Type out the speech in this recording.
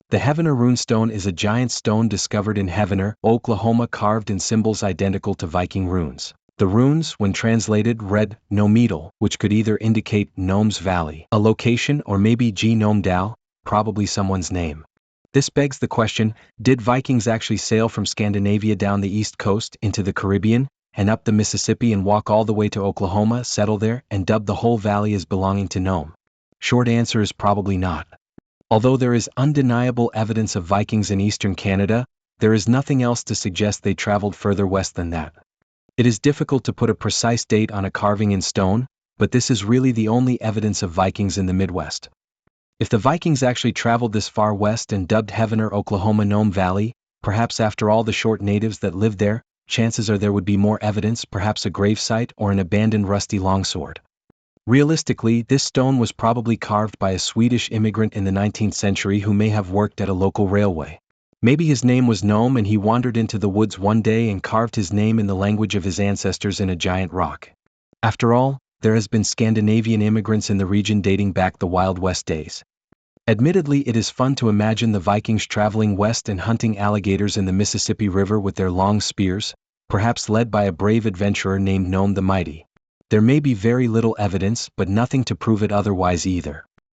The Heavener runestone is a giant stone discovered in Heavener, Oklahoma, carved in symbols identical to Viking runes. The runes, when translated, read Nometal, which could either indicate Gnome's Valley, a location, or maybe Gnome Dal, probably someone's name. This begs the question, did Vikings actually sail from Scandinavia down the east coast into the Caribbean, and up the Mississippi and walk all the way to Oklahoma, settle there, and dub the whole valley as belonging to Nome? Short answer is probably not. Although there is undeniable evidence of Vikings in eastern Canada, there is nothing else to suggest they traveled further west than that. It is difficult to put a precise date on a carving in stone, but this is really the only evidence of Vikings in the Midwest. If the Vikings actually traveled this far west and dubbed Heavener, Oklahoma, Nome Valley, perhaps after all the short natives that lived there, chances are there would be more evidence, perhaps a gravesite or an abandoned rusty longsword. Realistically, this stone was probably carved by a Swedish immigrant in the 19th century who may have worked at a local railway. Maybe his name was Nome and he wandered into the woods one day and carved his name in the language of his ancestors in a giant rock. After all, there has been Scandinavian immigrants in the region dating back the Wild West days. Admittedly, it is fun to imagine the Vikings traveling west and hunting alligators in the Mississippi River with their long spears, perhaps led by a brave adventurer named Nome the Mighty. There may be very little evidence, but nothing to prove it otherwise either.